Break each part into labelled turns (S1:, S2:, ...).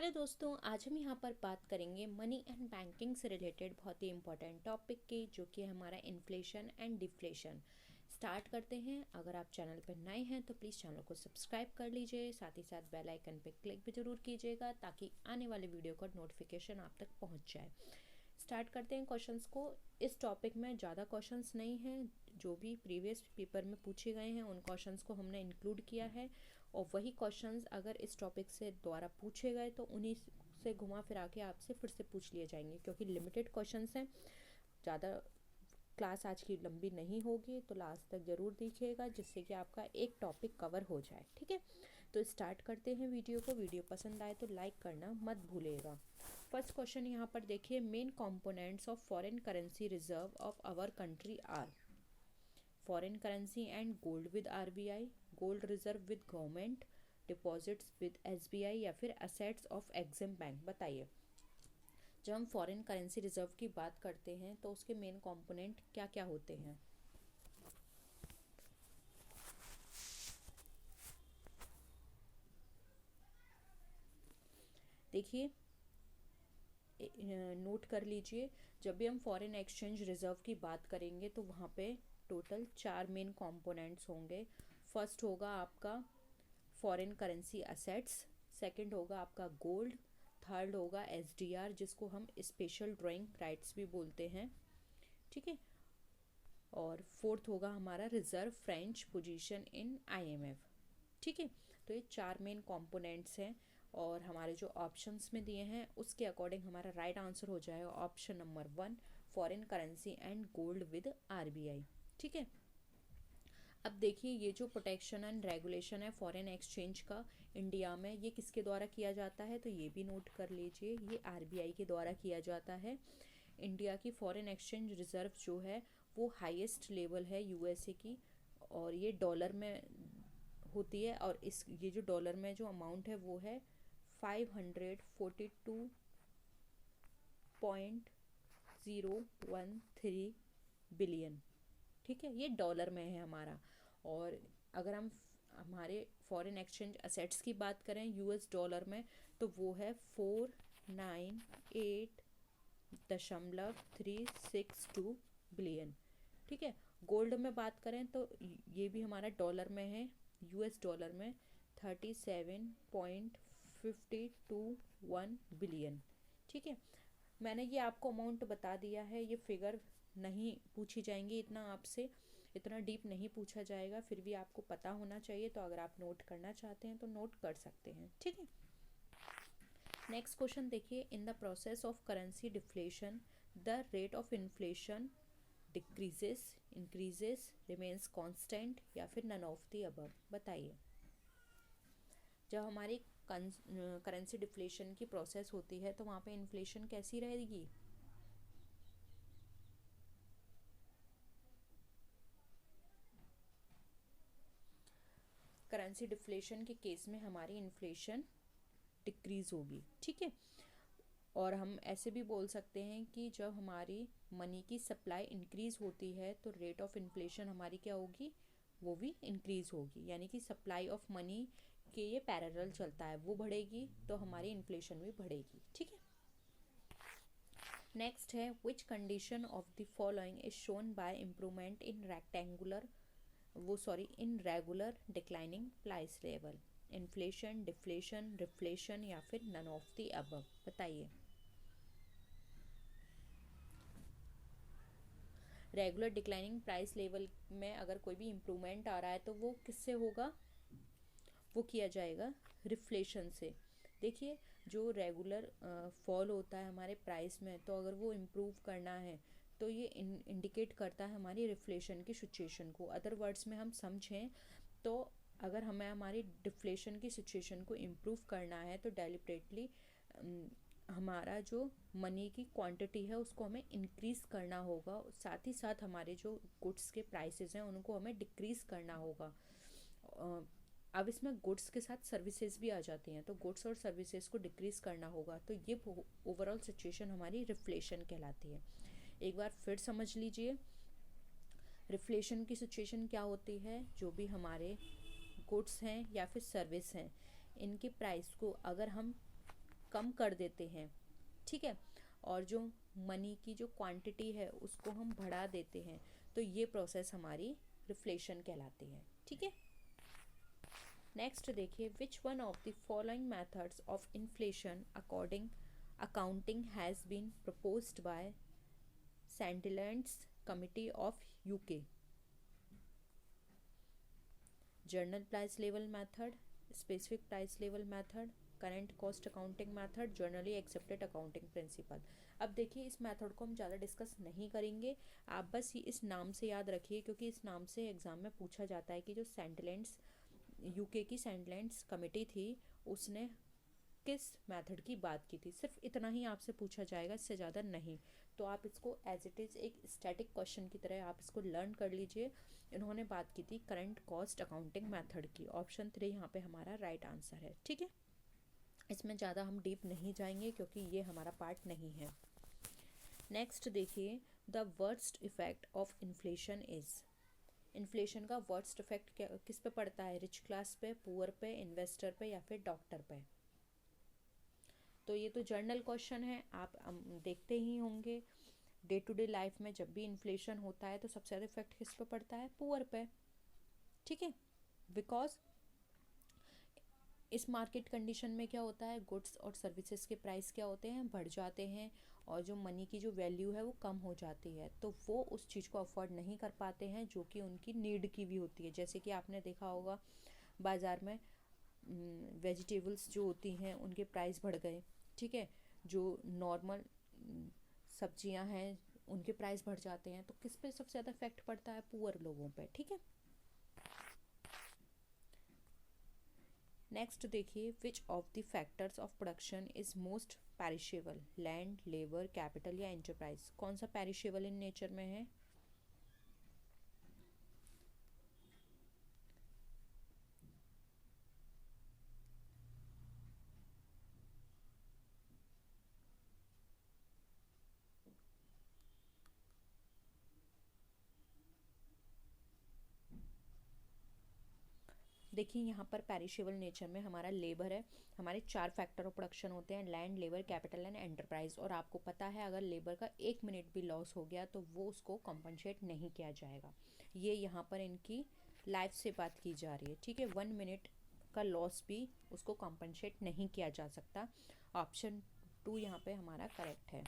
S1: Hello दोस्तों, आज हम यहाँ पर बात करेंगे मनी एंड बैंकिंग से रिलेटेड बहुत ही इम्पोर्टेंट टॉपिक की, जो कि हमारा इन्फ्लेशन एंड डिफ्लेशन। स्टार्ट करते हैं। अगर आप चैनल पर नए हैं तो प्लीज़ चैनल को सब्सक्राइब कर लीजिए, साथ ही साथ बेल आइकन पर क्लिक भी ज़रूर कीजिएगा ताकि आने वाले वीडियो का नोटिफिकेशन आप तक पहुँच जाए। स्टार्ट करते हैं क्वेश्चंस को। इस टॉपिक में ज़्यादा क्वेश्चंस नहीं हैं, जो भी प्रीवियस पेपर में पूछे गए हैं उन क्वेश्चंस को हमने इंक्लूड किया है, और वही क्वेश्चंस अगर इस टॉपिक से द्वारा पूछे गए तो उन्हीं से घुमा फिरा के आपसे फिर से पूछ लिए जाएंगे, क्योंकि लिमिटेड क्वेश्चंस हैं। ज़्यादा क्लास आज की लंबी नहीं होगी, तो लास्ट तक ज़रूर देखिएगा, जिससे कि आपका एक टॉपिक कवर हो जाए। ठीक है, तो स्टार्ट करते हैं वीडियो को। वीडियो पसंद आए तो लाइक करना मत भूलिएगा। फर्स्ट क्वेश्चन यहाँ पर देखिए, main components of foreign currency reserve of our country are foreign currency and gold with RBI, gold reserve with government, deposits with SBI, या फिर असेट्स ऑफ एग्जिम बैंक। बताइए, जब हम फॉरेन करेंसी रिजर्व की बात करते हैं तो उसके मेन कंपोनेंट क्या क्या होते हैं। देखिए, नोट कर लीजिए, जब भी हम फॉरेन एक्सचेंज रिजर्व की बात करेंगे तो वहाँ पे टोटल 4 मेन कंपोनेंट्स होंगे। फर्स्ट होगा आपका फॉरेन करेंसी असेट्स, सेकंड होगा आपका गोल्ड, थर्ड होगा एसडीआर, जिसको हम स्पेशल ड्राइंग राइट्स भी बोलते हैं। ठीक है, और फोर्थ होगा हमारा reserve French position in IMF. ठीक है, तो ये 4 मेन कंपोनेंट्स हैं, और हमारे जो ऑप्शंस में दिए हैं उसके अकॉर्डिंग हमारा राइट आंसर हो जाएगा option number 1, foreign currency and gold with RBI. ठीक है, अब देखिए, ये जो प्रोटेक्शन एंड रेगुलेशन है फॉरेन एक्सचेंज का इंडिया में, ये किसके द्वारा किया जाता है, तो ये भी नोट कर लीजिए, ये आरबीआई के द्वारा किया जाता है। इंडिया की फॉरेन एक्सचेंज रिजर्व जो है वो हाईएस्ट लेवल है यूएसए की, और ये डॉलर में होती है, और इस ये जो डॉलर में जो अमाउंट है वो है 542.013 बिलियन। ठीक है, ये डॉलर में है हमारा। और अगर हम हमारे फॉरेन एक्सचेंज असेट्स की बात करें यूएस डॉलर में, तो वो है 498.362 बिलियन। ठीक है, गोल्ड में बात करें तो ये भी हमारा डॉलर में है, यूएस डॉलर में 37.521 बिलियन। ठीक है, मैंने ये आपको अमाउंट बता दिया है, ये फिगर नहीं पूछी जाएंगी इतना आपसे, इतना डीप नहीं पूछा जाएगा, फिर भी आपको पता होना चाहिए, तो अगर आप नोट करना चाहते हैं तो नोट कर सकते हैं। ठीक है, नेक्स्ट क्वेश्चन देखिए, in the process of currency deflation the rate of inflation decreases, increases, remains constant, या फिर नन ऑफ द अबव। बताइए, जब हमारी करेंसी डिफ्लेशन की प्रोसेस होती है तो वहाँ पे इन्फ्लेशन कैसी रहेगी। करेंसी डिफ्लेशन के केस में हमारी इन्फ्लेशन डिक्रीज होगी। ठीक है, और हम ऐसे भी बोल सकते हैं कि जब हमारी मनी की सप्लाई इंक्रीज होती है तो रेट ऑफ इन्फ्लेशन हमारी क्या होगी, वो भी इंक्रीज होगी, यानी कि सप्लाई ऑफ मनी के ये पैरेलल चलता है, वो बढ़ेगी तो हमारी इन्फ्लेशन भी बढ़ेगी। ठीक है, नेक्स्ट है, which condition of the following is shown by improvement in rectangular in regular declining price level, inflation, deflation, reflation, या फिर नन ऑफ द अबव। बताइए, रेगुलर डिक्लाइनिंग प्राइस लेवल में अगर कोई भी इम्प्रूवमेंट आ रहा है तो वो किससे होगा, वो किया जाएगा रिफ्लेशन से। देखिए, जो रेगुलर फॉल होता है हमारे प्राइस में, तो अगर वो इम्प्रूव करना है तो ये इंडिकेट करता है हमारी रिफ्लेशन की सिचुएशन को। अदर वर्ड्स में हम समझें तो अगर हमें हमारी डिफ्लेशन की सिचुएशन को इम्प्रूव करना है तो डेलिबरेटली हमारा जो मनी की क्वांटिटी है उसको हमें इंक्रीज़ करना होगा, साथ ही साथ हमारे जो गुड्स के प्राइसेस हैं उनको हमें डिक्रीज़ करना होगा। अब इसमें गुड्स के साथ सर्विसेज भी आ जाती हैं, तो गुड्स और सर्विसेज को डिक्रीज़ करना होगा, तो ये ओवरऑल सिचुएशन हमारी रिफ्लेशन कहलाती है। एक बार फिर समझ लीजिए, रिफ्लेशन की सिचुएशन क्या होती है, जो भी हमारे गुड्स हैं या फिर सर्विस हैं, इनकी प्राइस को अगर हम कम कर देते हैं, ठीक है, और जो मनी की जो क्वांटिटी है उसको हम बढ़ा देते हैं, तो ये प्रोसेस हमारी रिफ्लेशन कहलाती है, ठीक है। नेक्स्ट देखिए, which one of the following methods of inflation according accounting has been proposed by Sandilands committee of UK. General price level method, specific price level method, current cost accounting method, generally accepted accounting principle. अब देखिए इस method को हम ज़्यादा discuss नहीं करेंगे, आप बस इस नाम से याद रखिए, क्योंकि इस नाम से एग्जाम में पूछा जाता है कि जो सैंडलैंड्स यूके की सैंडलैंड्स कमेटी थी उसने किस मेथड की बात की थी, सिर्फ इतना ही आपसे पूछा जाएगा, इससे ज़्यादा नहीं। तो आप इसको एज इट इज़ एक स्टैटिक क्वेश्चन की तरह आप इसको लर्न कर लीजिए। इन्होंने बात की थी करंट कॉस्ट अकाउंटिंग मेथड की। ऑप्शन 3 यहाँ पे हमारा राइट आंसर है, ठीक है। इसमें ज़्यादा हम डीप नहीं जाएंगे क्योंकि ये हमारा पार्ट नहीं है। नेक्स्ट देखिए, the worst effect of inflation is. Inflation का वर्स्ट इफेक्ट किस पे पड़ता है, रिच क्लास पे, पुअर पे, इन्वेस्टर पे या फिर डॉक्टर पे। तो ये तो जर्नल क्वेश्चन है, आप देखते ही होंगे डे टू डे लाइफ में जब भी इन्फ्लेशन होता है तो सबसे ज़्यादा इफेक्ट किस पे पड़ता है, पुअर पे, ठीक है। बिकॉज इस मार्केट कंडीशन में क्या होता है, गुड्स और सर्विसेज के प्राइस क्या होते हैं, बढ़ जाते हैं, और जो मनी की जो वैल्यू है वो कम हो जाती है, तो वो उस चीज़ को अफोर्ड नहीं कर पाते हैं जो कि उनकी नीड की भी होती है। जैसे कि आपने देखा होगा बाज़ार में वेजिटेबल्स जो होती हैं उनके प्राइस बढ़ गए, ठीक है, जो नॉर्मल सब्जियां हैं उनके प्राइस बढ़ जाते हैं, तो किस पे सबसे ज़्यादा इफेक्ट पड़ता है, पुअर लोगों पे, ठीक है। नेक्स्ट देखिए, विच of the factors of production is most perishable, land, labour, capital या एंटरप्राइज। कौन सा पेरिशेबल इन नेचर में है, देखिए यहाँ पर पेरिशेबल नेचर में हमारा लेबर है। हमारे 4 फैक्टर ऑफ प्रोडक्शन होते हैं, land, labour, capital and enterprise, और आपको पता है अगर लेबर का 1 मिनट भी लॉस हो गया तो वो उसको कंपनसेट नहीं किया जाएगा। ये यहाँ पर इनकी लाइफ से बात की जा रही है, ठीक है। 1 मिनट का लॉस भी उसको कंपनसेट नहीं किया जा सकता। ऑप्शन 2 यहाँ पे हमारा करेक्ट है।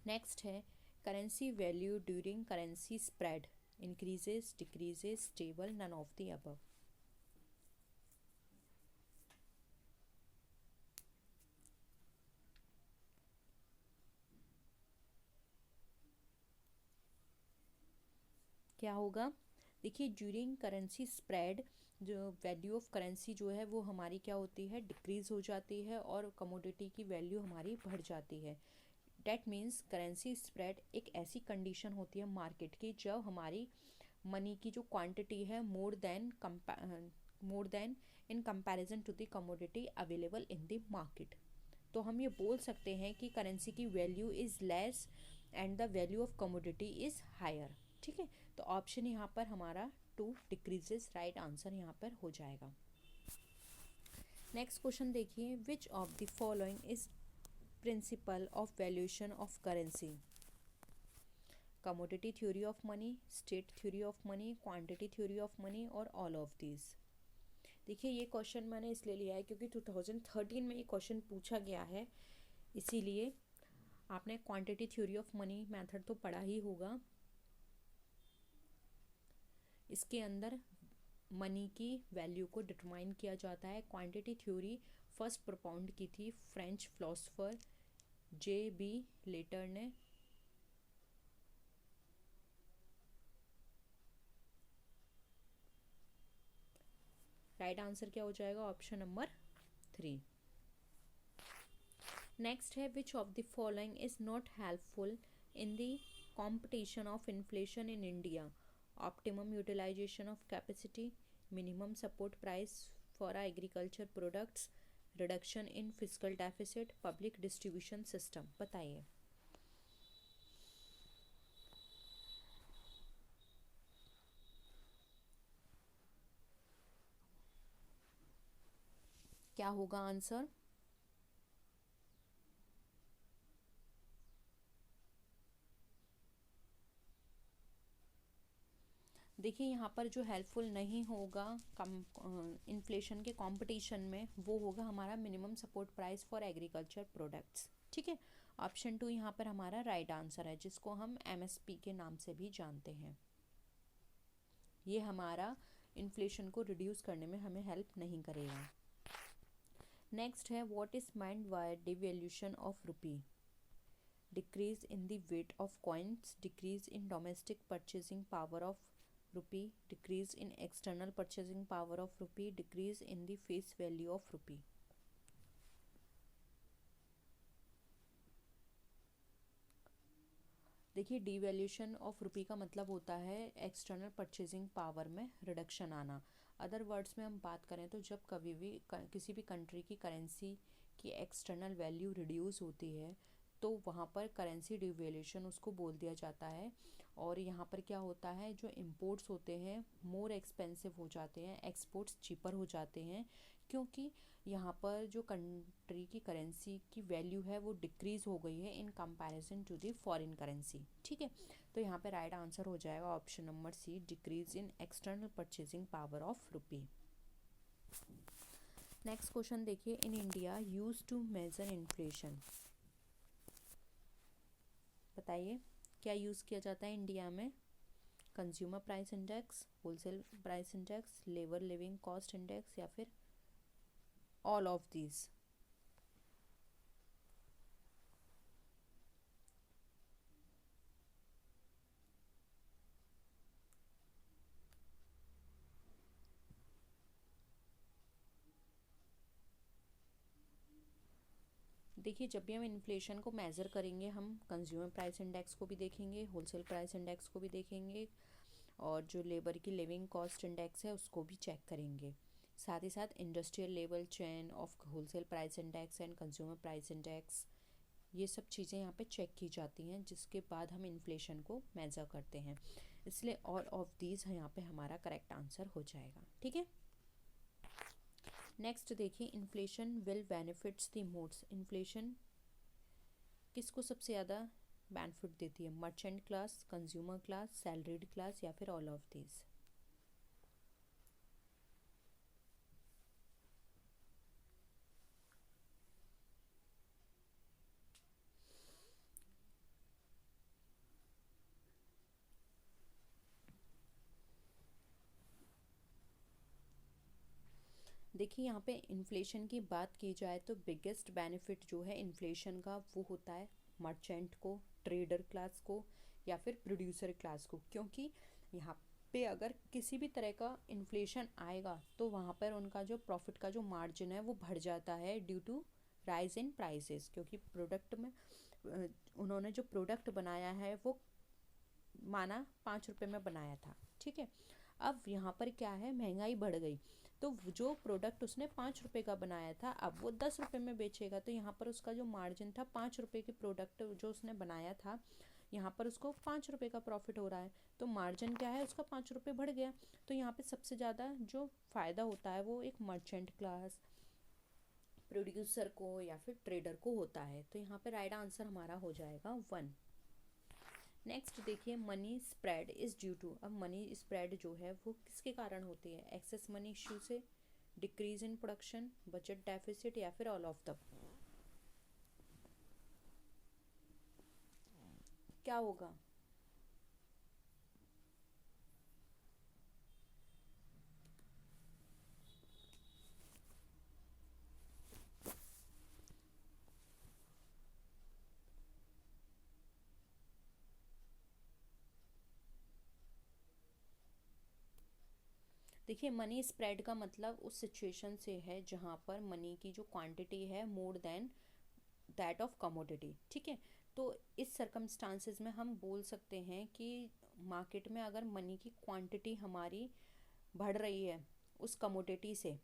S1: नेक्स्ट है, currency value during currency spread increases, decreases, stable, none of the above. क्या होगा, देखिए ड्यूरिंग करेंसी स्प्रेड जो वैल्यू ऑफ करेंसी जो है वो हमारी क्या होती है, डिक्रीज हो जाती है, और कमोडिटी की वैल्यू हमारी बढ़ जाती है। डैट मीन्स करेंसी स्प्रेड एक ऐसी कंडीशन होती है मार्केट की जब हमारी मनी की जो क्वांटिटी है more than in comparison to the commodity available in the market. तो हम ये बोल सकते हैं कि करेंसी की value is less and the value of commodity is higher, ठीक है। तो ऑप्शन यहाँ पर हमारा 2 डिक्रीजेस राइट आंसर यहाँ पर हो जाएगा। नेक्स्ट क्वेश्चन देखिए, विच of the following is principle of valuation of currency. Commodity theory of money, state theory of money, quantity theory of money, और ऑल ऑफ दीज। देखिए ये क्वेश्चन मैंने इसलिए लिया है क्योंकि 2013 में ये क्वेश्चन पूछा गया है, इसीलिए आपने quantity theory of money method तो पढ़ा ही होगा। इसके अंदर मनी की वैल्यू को डिटरमाइन किया जाता है। क्वांटिटी थ्योरी फर्स्ट प्रोपाउंड की थी फ्रेंच फिलोसोफर J.B. लेटर ने। राइट आंसर क्या हो जाएगा, ऑप्शन नंबर 3। नेक्स्ट है, which of the following is not helpful in the competition of inflation in India. Optimum utilisation of capacity, minimum support price for agriculture products, reduction in physical deficit, public distribution system. बताइए क्या होगा answer. देखिए यहाँ पर जो helpful नहीं होगा कम inflation के कंपटीशन में, वो होगा हमारा minimum support price for agriculture products. ठीक है, ऑप्शन 2 यहाँ पर हमारा राइट आंसर है, जिसको हम एमएसपी के नाम से भी जानते हैं। ये हमारा इन्फ्लेशन को रिड्यूस करने में हमें हेल्प नहीं करेगा। नेक्स्ट है, what is mind bye devaluation of rupee? Decrease in the weight of coins, decrease in domestic purchasing power of rupee, decrease in external purchasing power of rupee, decrease in the face value of rupee. देखिए, devaluation of rupee का मतलब होता है external purchasing power में reduction आना। Other words में हम बात करें तो जब कभी भी किसी भी कंट्री की करेंसी की एक्सटर्नल वैल्यू रिड्यूस होती है तो वहाँ पर करेंसी डिवैल्यूएशन उसको बोल दिया जाता है। और यहाँ पर क्या होता है, जो इम्पोर्ट्स होते हैं मोर एक्सपेंसिव हो जाते हैं, एक्सपोर्ट्स चीपर हो जाते हैं, क्योंकि यहाँ पर जो कंट्री की करेंसी की वैल्यू है वो डिक्रीज हो गई है in comparison to the foreign currency. ठीक है, तो यहाँ पे राइट आंसर हो जाएगा option number C, decrease in external purchasing power of rupee. Next question देखिए, in India use to measure inflation. बताइए क्या यूज़ किया जाता है इंडिया में? Consumer price index, wholesale price index, labour living cost index, या फिर ऑल ऑफ दीज? देखिए, जब भी हम इन्फ्लेशन को मेज़र करेंगे हम कंज्यूमर प्राइस इंडेक्स को भी देखेंगे, होलसेल प्राइस इंडेक्स को भी देखेंगे, और जो लेबर की लिविंग कॉस्ट इंडेक्स है उसको भी चेक करेंगे। साथ ही साथ industrial level chain of wholesale price index and consumer price index, ये सब चीज़ें यहाँ पे चेक की जाती हैं, जिसके बाद हम इन्फ्लेशन को मेज़र करते हैं। इसलिए ऑल ऑफ दीज यहाँ पे हमारा करेक्ट आंसर हो जाएगा। ठीक है, नेक्स्ट देखिए, inflation will benefits the most. Inflation किसको सबसे ज़्यादा बेनिफिट देती है? Merchant class, consumer class, salaried class, या फिर ऑल ऑफ दीज? देखिए, यहाँ पे इन्फ्लेशन की बात की जाए तो बिगेस्ट बेनिफिट जो है इन्फ्लेशन का वो होता है मर्चेंट को, ट्रेडर क्लास को, या फिर प्रोड्यूसर क्लास को। क्योंकि यहाँ पे अगर किसी भी तरह का इन्फ्लेशन आएगा तो वहाँ पर उनका जो प्रॉफिट का जो मार्जिन है वो बढ़ जाता है due to rise in prices. क्योंकि प्रोडक्ट में उन्होंने जो प्रोडक्ट बनाया है वो माना 5 रुपये में बनाया था। ठीक है, अब यहाँ पर क्या है, महंगाई बढ़ गई, तो जो प्रोडक्ट उसने 5 रुपये का बनाया था अब वो 10 रुपये में बेचेगा। तो यहाँ पर उसका जो मार्जिन था 5 रुपये के प्रोडक्ट जो उसने बनाया था, यहाँ पर उसको 5 रुपये का प्रॉफिट हो रहा है, तो मार्जिन क्या है उसका 5 रुपये बढ़ गया। तो यहाँ पे सबसे ज़्यादा जो फ़ायदा होता है वो एक मर्चेंट क्लास, प्रोड्यूसर को या फिर ट्रेडर को होता है। तो यहाँ पे राइट आंसर हमारा हो जाएगा 1। नेक्स्ट देखिए, money spread is due to. अब मनी स्प्रेड जो है वो किसके कारण होती है? एक्सेस मनी इश्यू से, decrease in production, budget deficit, या फिर ऑल ऑफ द? क्या होगा? देखिए, मनी स्प्रेड का मतलब उस सिचुएशन से है जहाँ पर मनी की जो क्वांटिटी है more then that of commodity. ठीक है, तो इस सर्कमस्टांसेस में हम बोल सकते हैं कि मार्केट में अगर मनी की क्वांटिटी हमारी बढ़ रही है उस कमोडिटी से,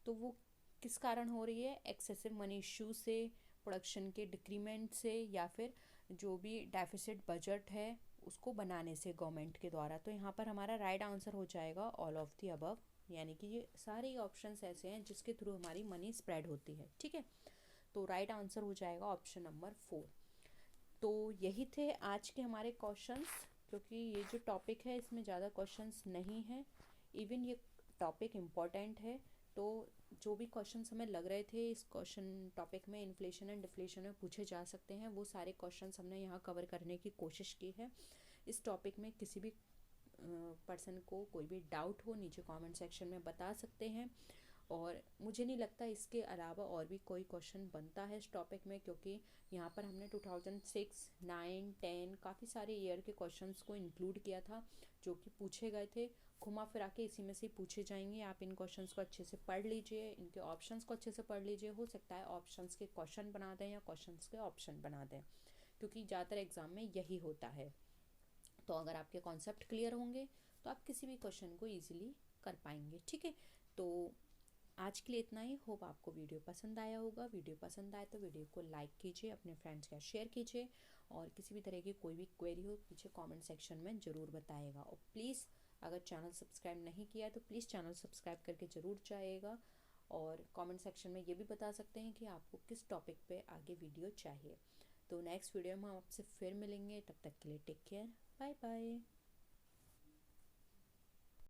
S1: तो वो किस कारण हो रही है? एक्सेसिव मनी इशू से, प्रोडक्शन के डिक्रीमेंट से, या फिर जो भी डेफिसिट बजट है उसको बनाने से गवर्नमेंट के द्वारा। तो यहाँ पर हमारा राइट आंसर हो जाएगा ऑल ऑफ दी अबव, यानी कि ये सारे ऑप्शंस ऐसे हैं जिसके थ्रू हमारी मनी स्प्रेड होती है। ठीक है, तो राइट आंसर हो जाएगा ऑप्शन नंबर 4। तो यही थे आज के हमारे क्वेश्चंस। क्योंकि ये जो टॉपिक है इसमें ज़्यादा क्वेश्चंस नहीं है। इवन ये टॉपिक इम्पॉर्टेंट है, तो जो भी क्वेश्चंस हमें लग रहे थे इस क्वेश्चन टॉपिक में इन्फ्लेशन एंड डिफ्लेशन में पूछे जा सकते हैं, वो सारे क्वेश्चंस हमने यहाँ कवर करने की कोशिश की है। इस टॉपिक में किसी भी पर्सन को कोई भी डाउट हो नीचे कमेंट सेक्शन में बता सकते हैं। और मुझे नहीं लगता इसके अलावा और भी कोई क्वेश्चन बनता है इस टॉपिक में, क्योंकि यहाँ पर हमने 2006, 9, 10 काफ़ी सारे ईयर के क्वेश्चंस को इंक्लूड किया था जो कि पूछे गए थे। घुमा फिरा के इसी में से पूछे जाएंगे। आप इन क्वेश्चंस को अच्छे से पढ़ लीजिए, इनके ऑप्शंस को अच्छे से पढ़ लीजिए। हो सकता है ऑप्शंस के क्वेश्चन बना दें या क्वेश्चंस के ऑप्शन बना दें, क्योंकि ज़्यादातर एग्जाम में यही होता है। तो अगर आपके कॉन्सेप्ट क्लियर होंगे तो आप किसी भी क्वेश्चन को ईजिली कर पाएंगे। ठीक है, तो आज के लिए इतना ही। होप आपको वीडियो पसंद आया होगा। वीडियो पसंद आए तो वीडियो को लाइक कीजिए, अपने फ्रेंड्स के साथ शेयर कीजिए, और किसी भी तरह की कोई भी क्वेरी हो पीछे कमेंट सेक्शन में ज़रूर बताइएगा। और प्लीज़ अगर चैनल सब्सक्राइब नहीं किया है तो प्लीज़ चैनल सब्सक्राइब करके ज़रूर जाइएगा। और कमेंट सेक्शन में ये भी बता सकते हैं कि आपको किस टॉपिक पे आगे वीडियो चाहिए। तो नेक्स्ट वीडियो में हम आपसे फिर मिलेंगे, तब तक के लिए टेक केयर, बाय बाय।